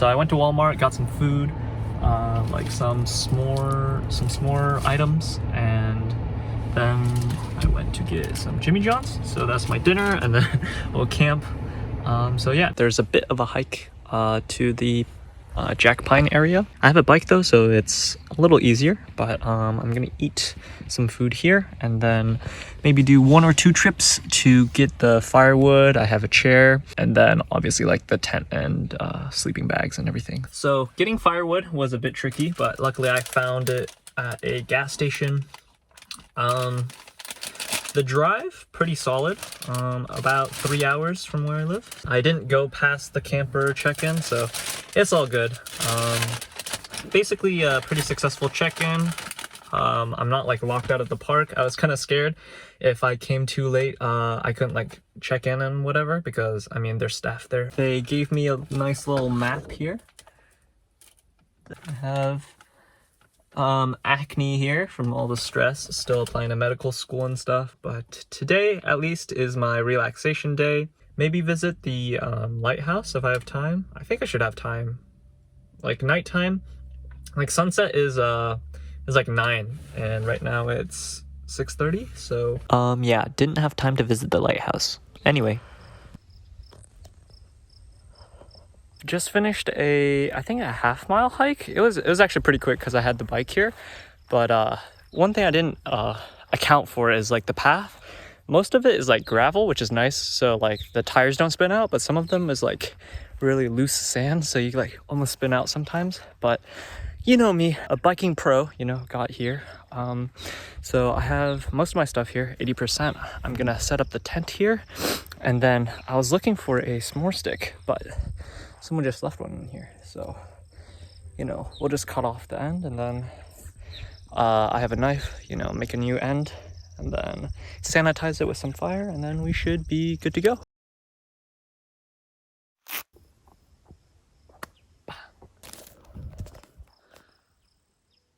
So I went to Walmart, got some food, like some s'more items, and then I went to get some Jimmy John's. So that's my dinner, and then we'll camp. So yeah, there's a bit of a hike to the Jack Pine area. I have a bike though, so it's a little easier, but I'm gonna eat some food here and then maybe do 1 or 2 trips to get the firewood. I have a chair, and then obviously like the tent and sleeping bags and everything. So getting firewood was a bit tricky, but luckily I found it at a gas station. The drive, pretty solid, about 3 hours from where I live. I didn't go past the camper check-in, so it's all good. Basically a pretty successful check-in. I'm not like locked out of the park. I was kind of scared if I came too late, I couldn't like check in and whatever, because I mean, there's staff there. They gave me a nice little map here. I have acne here from all the stress, still applying to medical school and stuff, but today at least is my relaxation day. Maybe visit the lighthouse if I have time. I think I should have time. Like nighttime, like sunset is like 9, and right now it's 6:30, so yeah, didn't have time to visit the lighthouse. Anyway, just finished I think a half-mile hike. It was actually pretty quick because I had the bike here, but one thing I didn't account for is like the path. Most of it is like gravel, which is nice, so like the tires don't spin out, but some of them is like really loose sand, so you like almost spin out sometimes. But you know me, a biking pro, you know, got here. So I have most of my stuff here, 80%. I'm gonna set up the tent here, and then I was looking for a s'more stick, but someone just left one in here, so you know, we'll just cut off the end, and then I have a knife, you know, make a new end, and then sanitize it with some fire, and then we should be good to go.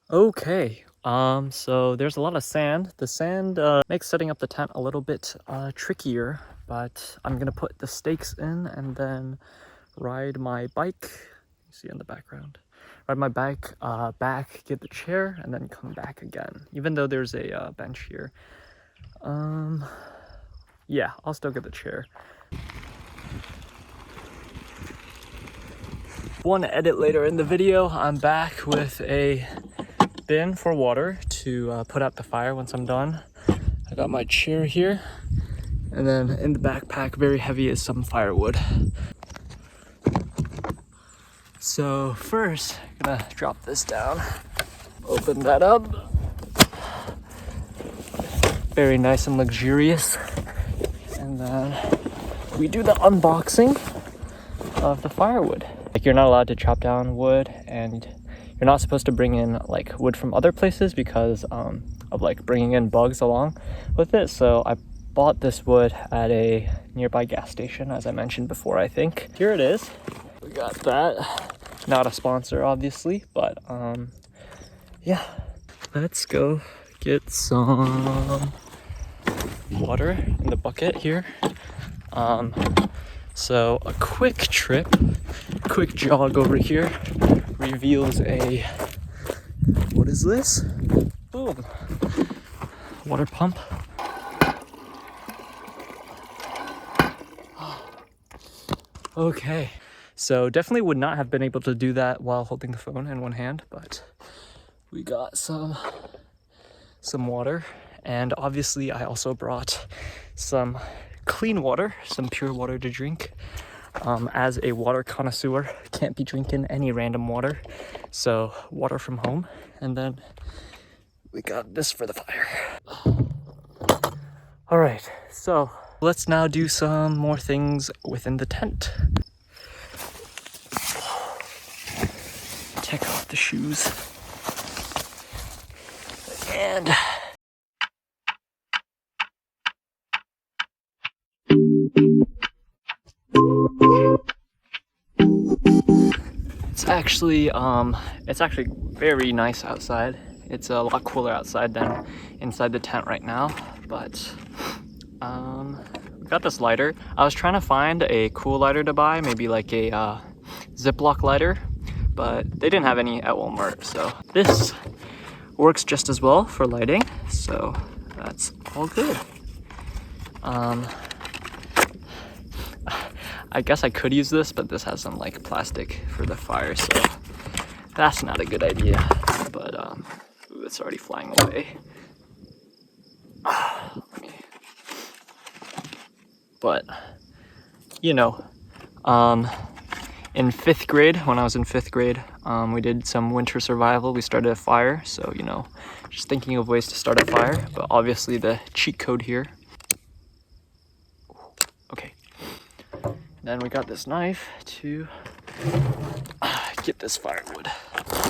Okay, so there's a lot of sand. The sand makes setting up the tent a little bit trickier, but I'm gonna put the stakes in and then ride my bike, you see in the background, ride my bike back, get the chair, and then come back again, even though there's a bench here. Yeah, I'll still get the chair. One edit later in the video, I'm back with a bin for water to put out the fire once I'm done. I got my chair here, and then in the backpack, very heavy, is some firewood. So first, I'm gonna drop this down, open that up. Very nice and luxurious. And then we do the unboxing of the firewood. Like, you're not allowed to chop down wood, and you're not supposed to bring in like wood from other places because of like bringing in bugs along with it. So I bought this wood at a nearby gas station, as I mentioned before, I think. Here it is. We got that. Not a sponsor, obviously, but yeah. Let's go get some water in the bucket here. So a quick jog over here reveals a, what is this? Boom. Water pump. Okay. So definitely would not have been able to do that while holding the phone in one hand, but we got some water, and obviously I also brought some clean water, some pure water to drink. As a water connoisseur, can't be drinking any random water, so water from home. And then we got this for the fire. All right, so let's now do some more things within the tent. Take off the shoes. And it's actually very nice outside. It's a lot cooler outside than inside the tent right now, but we got this lighter. I was trying to find a cool lighter to buy, maybe like a Ziploc lighter, but they didn't have any at Walmart, so this works just as well for lighting, so that's all good. I guess I could use this, but this has some like plastic for the fire, so that's not a good idea. But ooh, it's already flying away. But you know, in 5th grade, when I was in 5th grade, we did some winter survival. We started a fire, so you know, just thinking of ways to start a fire. But obviously the cheat code here. Okay. Then we got this knife to get this firewood.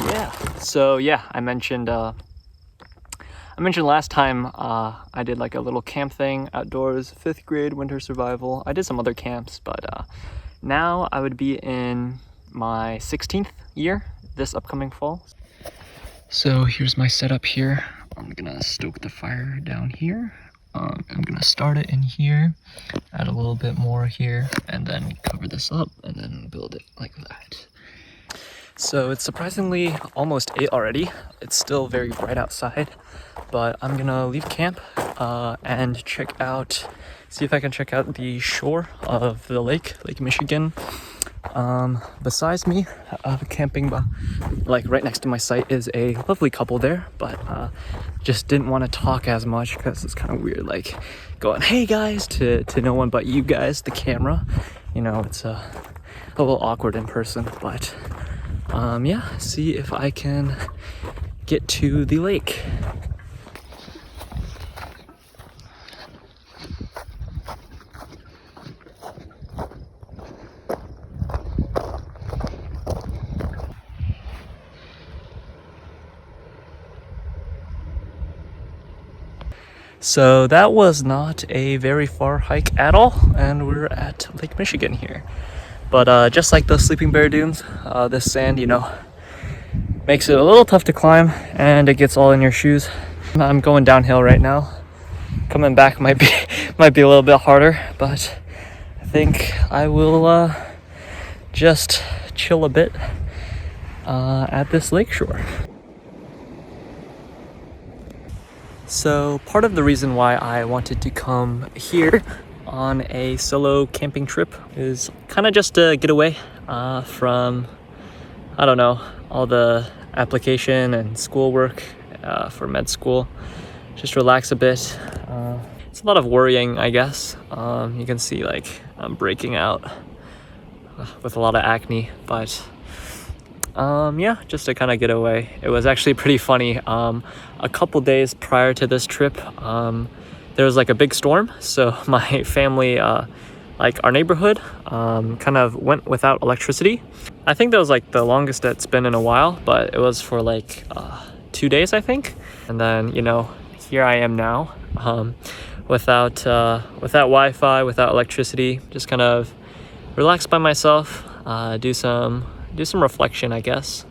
Yeah. So yeah, I mentioned last time I did like a little camp thing outdoors, 5th grade winter survival. I did some other camps, but now I would be in my 16th year this upcoming fall. So here's my setup here. I'm gonna stoke the fire down here. I'm gonna start it in here, add a little bit more here, and then cover this up and then build it like that. So it's surprisingly almost 8 already. It's still very bright outside, but I'm gonna leave camp and see if I can check out the shore of the Lake Michigan. Besides me, camping like right next to my site is a lovely couple there, but just didn't want to talk as much because it's kind of weird like going, hey guys, to no one but you guys, the camera. You know, it's a little awkward in person, but yeah, see if I can get to the lake. So that was not a very far hike at all, and we're at Lake Michigan here. But just like the Sleeping Bear Dunes, this sand, you know, makes it a little tough to climb, and it gets all in your shoes. I'm going downhill right now. Coming back might be a little bit harder, but I think I will just chill a bit at this lakeshore. So part of the reason why I wanted to come here on a solo camping trip is kind of just to get away from, I don't know, all the application and schoolwork for med school. Just relax a bit. It's a lot of worrying, I guess. You can see like I'm breaking out with a lot of acne, but yeah, just to kind of get away. It was actually pretty funny. A couple days prior to this trip, there was like a big storm, so my family, like our neighborhood, kind of went without electricity. I think that was like the longest it's been in a while, but it was for like 2 days, I think. And then, you know, here I am now, without Wi-Fi, without electricity, just kind of relax by myself, do some reflection, I guess.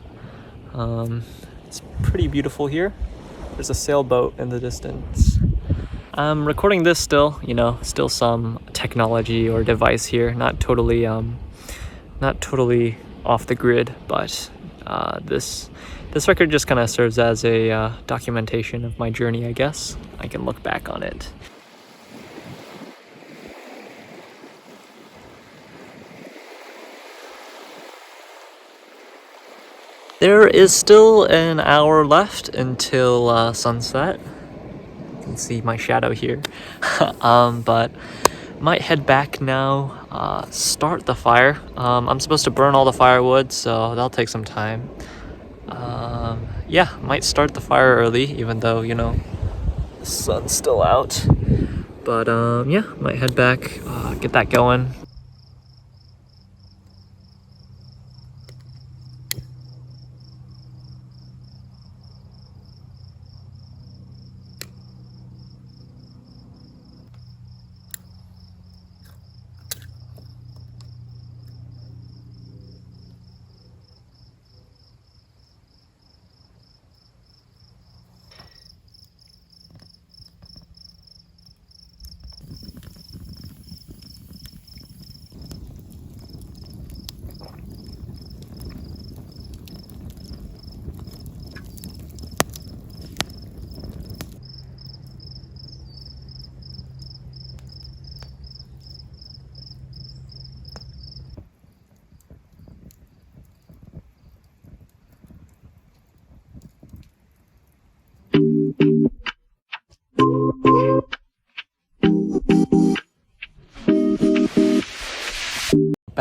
It's pretty beautiful here. There's a sailboat in the distance. I'm recording this still, you know, still some technology or device here, not totally off the grid, but this record just kind of serves as a documentation of my journey, I guess. I can look back on it. There is still an hour left until sunset. You can see my shadow here. But might head back now, start the fire. I'm supposed to burn all the firewood, so that'll take some time. Yeah, might start the fire early, even though, you know, the sun's still out. But yeah, might head back, get that going.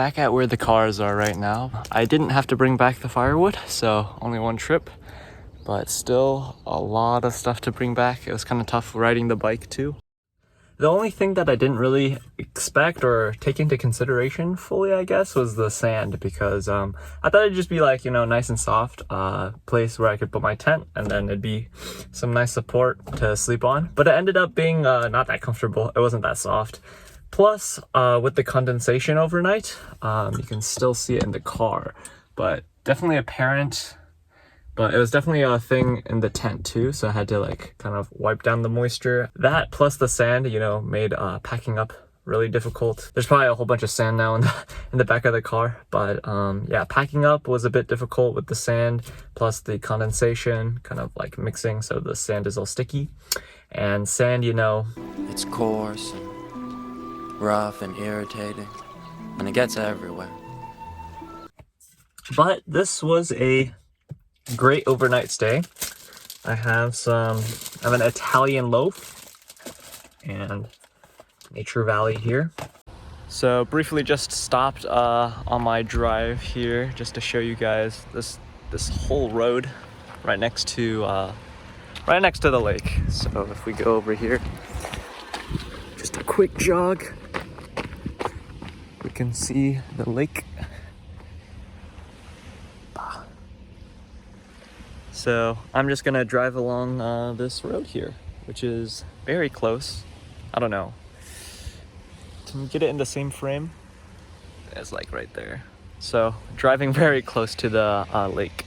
back at where the cars are right now. I didn't have to bring back the firewood, so only one trip, but still a lot of stuff to bring back. It was kind of tough riding the bike too. The only thing that I didn't really expect or take into consideration fully, I guess, was the sand, because I thought it'd just be like, you know, nice and soft place where I could put my tent, and then it'd be some nice support to sleep on. But it ended up being not that comfortable. It wasn't that soft. Plus, with the condensation overnight, you can still see it in the car, but definitely apparent. But it was definitely a thing in the tent too, so I had to like kind of wipe down the moisture. That plus the sand, you know, made packing up really difficult. There's probably a whole bunch of sand now in the back of the car, but yeah, packing up was a bit difficult with the sand, plus the condensation kind of like mixing, so the sand is all sticky. And sand, you know, it's coarse and rough and irritating, and it gets everywhere. But this was a great overnight stay. I have an Italian loaf and Nature Valley here. So briefly just stopped on my drive here just to show you guys this whole road right next to the lake. So if we go over here, just a quick jog, we can see the lake. So I'm just gonna drive along this road here, which is very close. I don't know. Can you get it in the same frame? It's like right there. So driving very close to the lake.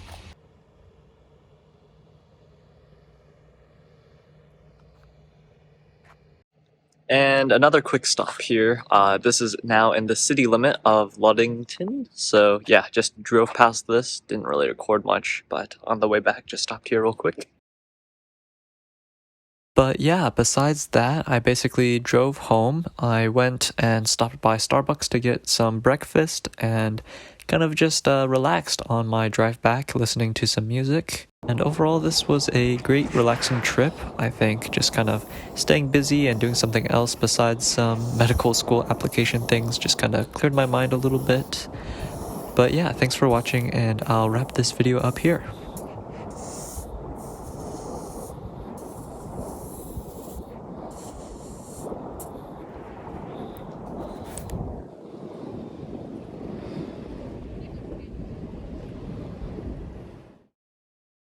And another quick stop here. This is now in the city limit of Ludington. So yeah, just drove past this, didn't really record much, but on the way back, just stopped here real quick. But yeah, besides that, I basically drove home. I went and stopped by Starbucks to get some breakfast and kind of just relaxed on my drive back, listening to some music. And overall, this was a great relaxing trip, I think, just kind of staying busy and doing something else besides some medical school application things, just kind of cleared my mind a little bit. But yeah, thanks for watching, and I'll wrap this video up here.